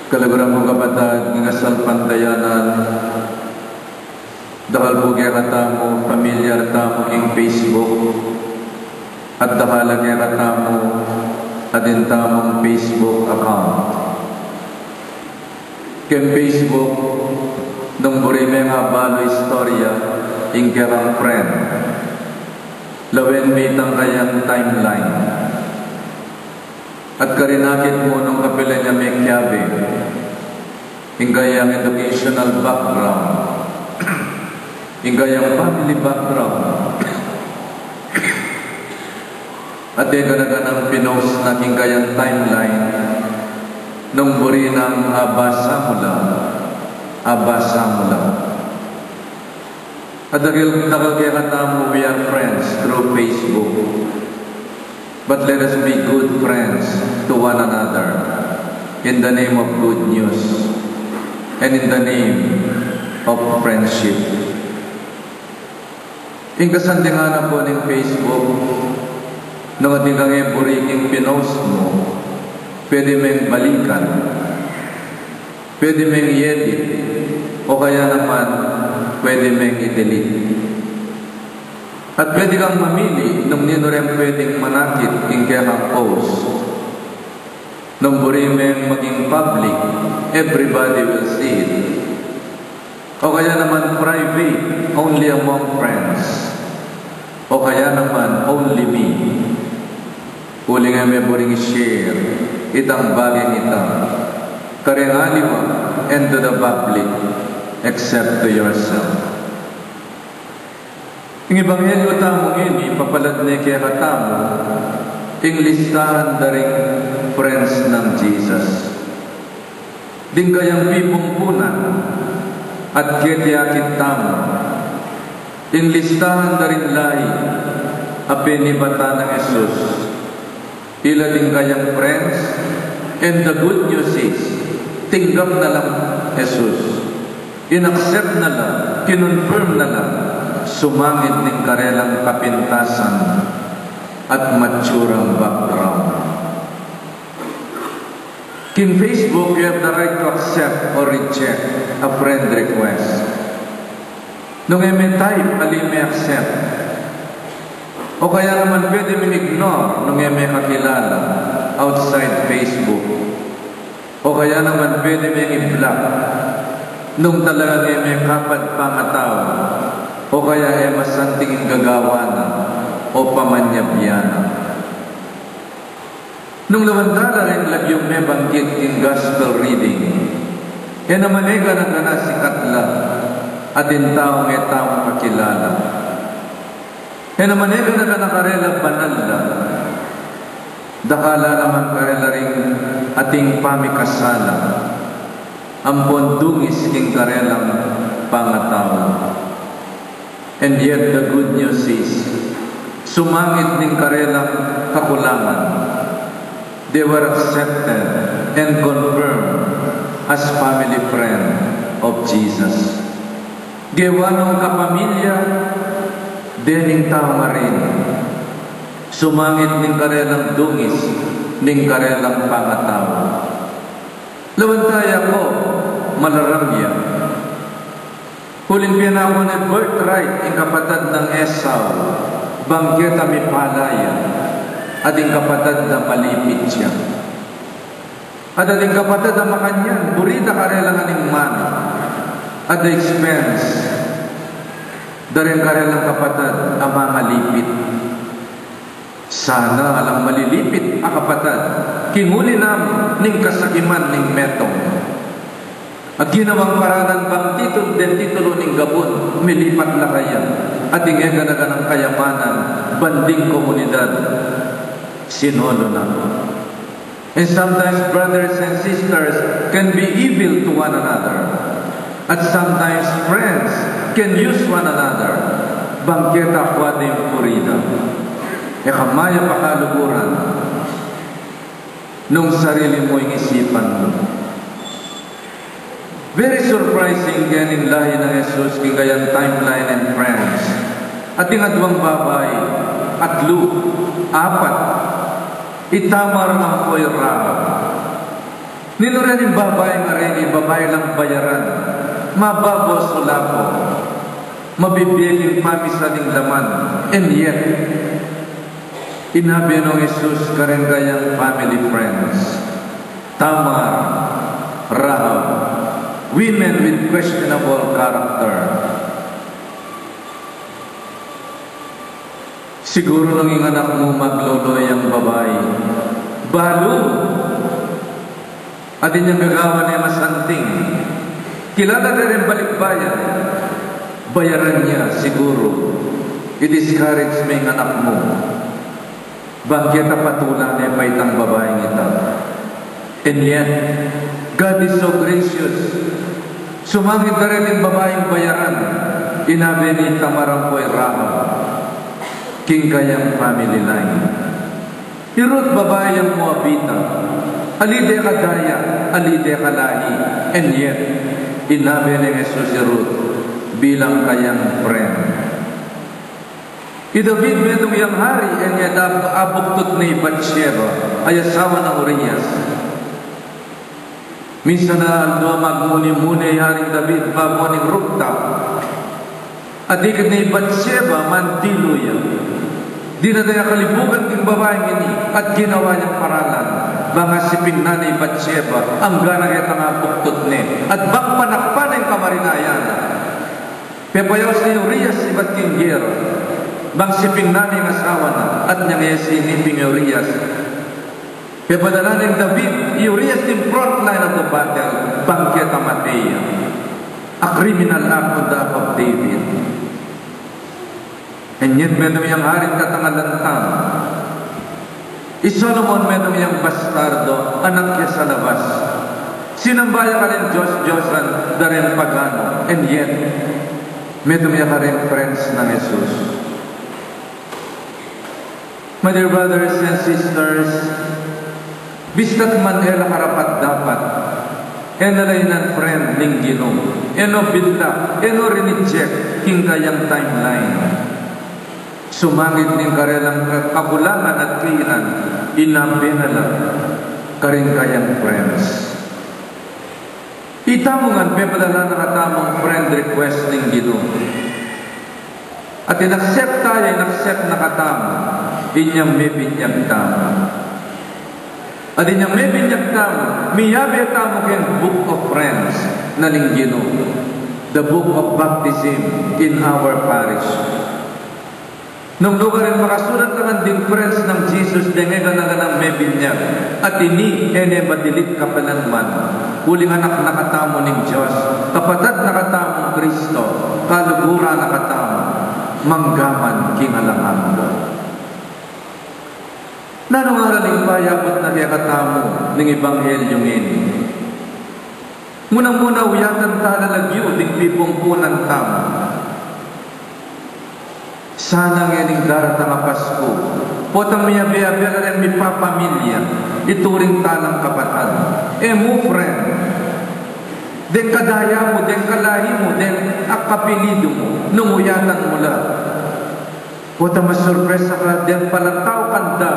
Kalaguran ko kapatid, ngasal pantayanan, dahil po kaya katamo, pamilyar tamo king Facebook, at dahil kaya katamo, adin tamong Facebook account. King Facebook, nung burime nga balo istorya, ing kerang friend, lawen bitang kayang timeline. At karinakit mo nung kapila niya may kiyabe, hingayang educational background, hingayang family background, at ganaganang pinost na hingayang timeline, nung buri ng abasa mo lang. At dahil kaya katamo, we are friends through Facebook. But let us be good friends to one another in the name of good news and in the name of friendship. Ing kasandingan po ng Facebook, nung ating kang buriking pinost mo, pwede mong balikan, pwede mong i-edit, o kaya naman pwede mong i-delete. At pwede kang mamili nung nino rin pwedeng manakit ing kaya post. Nung burimeng maging public, everybody will see it. O kaya naman private, only among friends. O kaya naman only me. Uli nga may buring share, itang bagay itang. Karengaliwa, and to the public, except to yourself. Ang Ebanghelyo tamo ini, papalad na kaya katamo, ing listahan daring friends ng Jesus. Ding kayang pipungpunan, at kaya tamo, ing listahan daring lahi, apenibata ng Jesus. Ila ding kayang friends, and the good news is, tinggap na lang Jesus. Inaccept na lang, kinonfirm na lang, sumangit ng karelang kapintasan at matsurang background. In Facebook, you have the right to accept or reject a friend request. Nung may type, alin may accept. O kaya naman pwede mo ignore nung may kakilala outside Facebook. O kaya naman pwede mo i-block nung talagang may kapad pangatawa. O kaya ay masanting gagawana o pamanyabiyana. Nung lawandala rin lagyong may banggit in gospel reading, e naman ay ganagana si Katla at in taong e taong kakilala. E naman ay ganagana karela banal lang, dakala naman karela rin ating pamikasala, ang bondungis king karelang pangatawa. And yet the good news is, sumangit ng karelang kakulangan. They were accepted and confirmed as family friend of Jesus. Gewanong kapamilya, dening tama rin. Sumangit ng karelang dungis, ng karelang pangatawa. Lawantaya ko, malaramya. Huling pinako na birthright, ang kapatid ng Esau, banggeta mi palaya, at ang kapatid na malipit siya. At ang kapatid na makanyan, burita karelang aning mana, at the expense, daring karelang kapatid ang mga lipit. Sana alang malilipit ang kapatid, kinuli namin ning kasakiman ning metong. At ginawang paranan bang titulo ng Gabon, milipat na kaya, at ingeganaga ng kayamanan, banding komunidad, sinolo na. And sometimes brothers and sisters can be evil to one another. At sometimes friends can use one another. Bangketa kwa din purida. E kamaya pakaluguran nung sarili mo yung isipan mo. Very surprising yan in lahi ng Jesus kagayang timeline and friends. At yung adwang babay at Luke, 4, itamar ang ko'y Rahab. Ninuran yung babae nga rin, babae lang bayaran. Mababos o lapo. Mabibiging pamisa ng laman. And yet, inabi ng Jesus karen kayang family friends. Tamar, Rahab, women with questionable character. Siguro nung yung anak mo magloloy ang babae, balo, at inyong gagawa niya masanting. Kilala na rin balikbayan, bayaran niya siguro. I-discourage mo yung anak mo. Bakit patulan niya pa itang babaeng ito? And yet, God is so gracious. Sumangit na rin yung babaeng bayaran. Inabi ni Tamarang Poy Rahab, king kayang family line. Irot babae ang Moabita, alide ka daya, alide ka lahi, and yet, inabi ni Jesus si Ruth bilang kayang friend. David medong yang hari, and yet abuktot ni Bathsheba, ay asawa ng Urias. Minsan na magmuni-muni haring David, mamuning rukta, at ikit ni Bathsheba, mantilo yan. Di na tayo kalibugan ng babaeng ini at ginawa niyang paralan. Mga siping na ni Bathsheba, ang ganagay nga buktot ni. At bakpanakpan ang kamarinayan. Pepayos ni Urias si Bathsheba, bang siping na ni asawa na, at niyang siniping Urias. Pepadala ni David, Urias in front line of the battle, bangkit ang Matea. A criminal act on the of David. And yet, medong yung haring katangalantang. Solomon medong yung bastardo, anak niya sa labas. Sinambaya ka rin Diyos-Diyosan, darin pagano. And yet, medong yung haring friends ng Jesus. My dear brothers and sisters, bistat man ela karapat dapat, enalay ng friend ning Ginoo, eno bidla, eno riniject, hingayang timeline. Sumangit ng karelang kabulangan at kailan, inabinala karing kayang friends. Itamungan, pepadala na katamong friend request ng Ginoo. At inaccept tayo, inaccept na katamo, inyang may binyag tamo. At inyang may binyag tamo, miyabi tamo ken book of friends na ng Ginoo. The book of baptism in our parish. Nung lugar rin makasulat naman din friends ng Jesus, dengay ka na ng may binyag. At ini, ene badilit ka pa man. Huling anak nakatamo ng Diyos. Kapatad nakatamong Kristo. Kalugura nakatamo. Manggaman kingalangan mo. Nanong araling bayabot na kaya katamo ng Ebanghelyo ini. Munang-muna uyatan talalagyo ng pipungkunan tamo. Sana ngayon darat ang Pasko. Potang miyabi-yabi na rin may papamilya. Ituring talang kapatid. Mo friend. Den kadaya mo, den kalahi mo, den akapilido mo. Nunguyatan mo lang. Potang masurpresa ka, den palantaw kanda.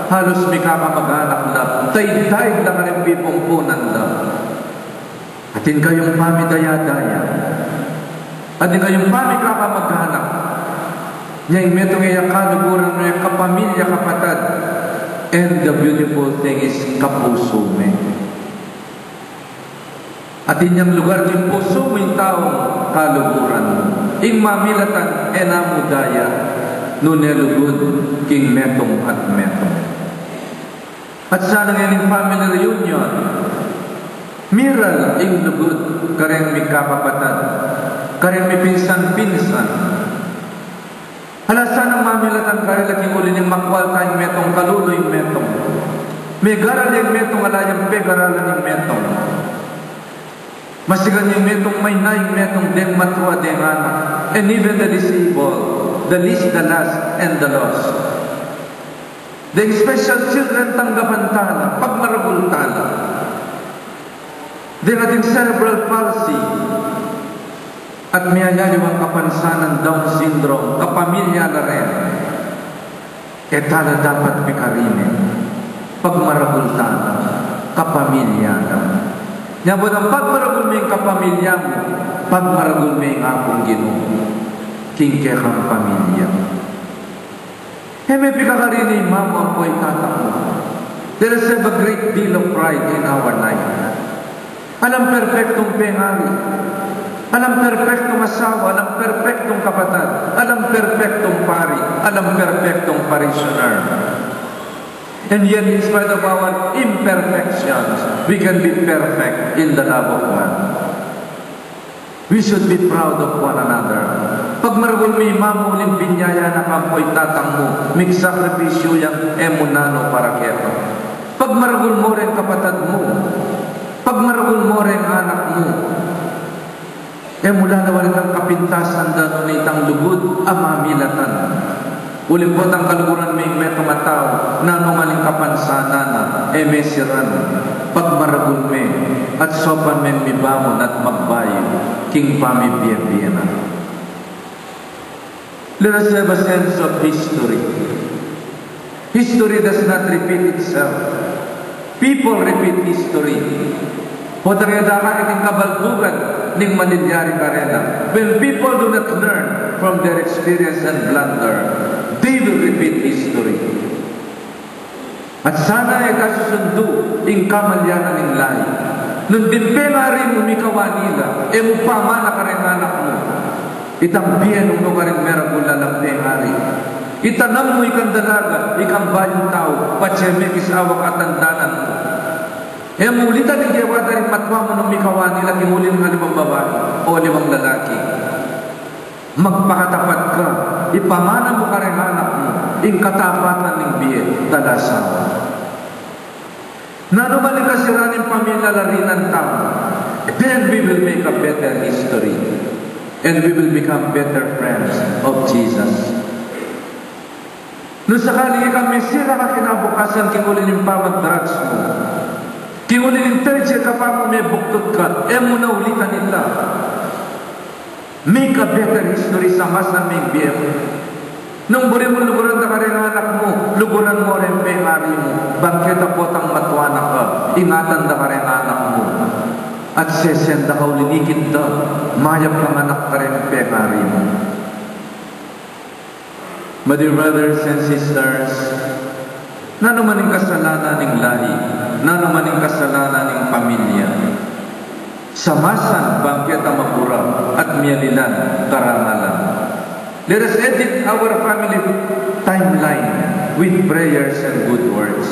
Halos may kakamag-anak lang. Tay-tay lang rin pipungkunan lang. Atin kayong pamidaya-daya. Atin kayong pamikakamag-anak. Yang metong iya kaluguran mo yung kapamilya, kapatid. And the beautiful thing is kapuso mo. At inyang lugar yung puso mo yung taong kaluguran mo. Ing mamilatan enamudaya nunelugod king metong at metong. At sana ngayon family reunion, miral ing lugod kareng may kapapatid, kareng may pinsan-pinsan. Halasan ang mamilatan kaya lagi uli niyang makwal tayong metong kaluloy metong. May garal yung metong alayang pegaralan yung metong. Masigan yung metong may naing metong den matwa den anak. And even the disabled, the least, the last, and the lost. The special children tanggapan tala, pagmarabul tala. Den ating cerebral palsy. At miyayali ang kapansanan Down syndrome, kapamilya na rin. Tala dapat pikarinin, pagmarabultana, kapamilya na. Nya po ang pagmaragul may kapamilya mo, pagmaragul may akong Ginoo, kingke kang pamilya. May pikakarini mamo ang ko'y tatak mo. There is a great deal of pride in our life. Alam perfectong pengari, alam perfectong asawa, alam perfectong kapatid, alam perfectong pari, alam perfectong parishioner. And yet, in spite of our imperfections, we can be perfect in the love of God. We should be proud of one another. Pag maragul may mamuling binyaya na kampoy tatang mo, may sakripisyo yung emunano para keto. Pag maragul mo rin kapatid mo, pag maragul mo rin anak mo, mula na walit ang kapintasan dano na itang lugod, amamilatan. Ulit po ang kaluguran may metomataw na numaling kapansanan na mesiran. Pag maragul me at sopan men mibamon at magbayo, king pamibiyabiyana. Let us have a sense of history. History does not repeat itself. People repeat history. Potangeda ka iting kabaldugan ning manilyari karena. When people do not learn from their experience and blunder, they will repeat history. At sana ay kasusundo ing kamalyanan ning lahi. Nung dimpela rin umikawa nila, mupama na ka rin anak mo. Itang biyan nung rin meragula ng pengari. Itanam mo ikang dalaga, ikang bayong tao, patseme kisawak at tandanan mo. Mulitan ng gewada rin matwa mo nung mikawa nila, kimuli ng 5 babae o 5 lalaki. Magpakatapat ka, ipamana mo ka rin anak mo, ing katapatan ng biyan, talasawa. Nanuman ang kasiranin pamilya larinan tao, then we will make a better history and we will become better friends of Jesus. Nung sakali kami sira ka kinabukasan, kingulin yung pamag-drugs mo, kingulin yung third year ka pa mo may buktot ka, muna ulitan nila. Make a better history sa mas na may biyan. Nung buri mo luguran na ka rin anak mo, luguran mo rin pengari mo, bangketa po tang matwana ka, ingatan na ka rin anak mo. At sesenda ka ulinikid na, mayap kang anak ka rin pengari mo. My dear brothers and sisters, na naman ang kasalanan ng lahi, na naman ang kasalanan ng pamilya. Samasan bangketa mapura at miyalilan karangalan. Let us edit our family timeline with prayers and good words.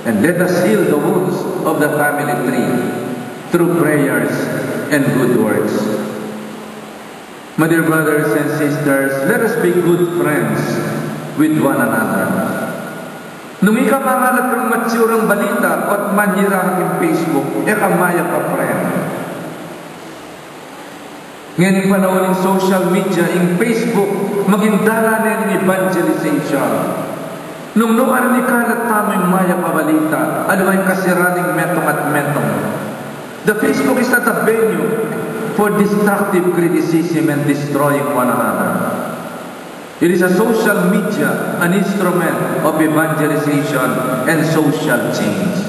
And let us heal the wounds of the family tree through prayers and good words. My dear brothers and sisters, let us be good friends with one another. Nung ikamangalat ng matsurang balita at manira ng Facebook, kamaya pa friend. Ngayon yung panahon ng social media, yung Facebook, maging dala na yung evangelization. Nung noon ni kalat tamo yung maya pabalita, ano yung kasiraning metong at metong. The Facebook is not a venue for destructive criticism and destroying one another. It is a social media, an instrument of evangelization and social change.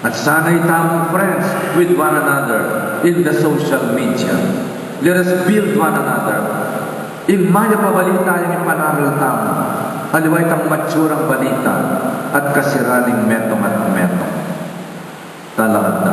At sana'y tamang friends with one another in the social media. Let us build one another. In maya pabalita yung ipanaral tamo, aliway tang matsurang balita at kasiraning metong at metong. Talakad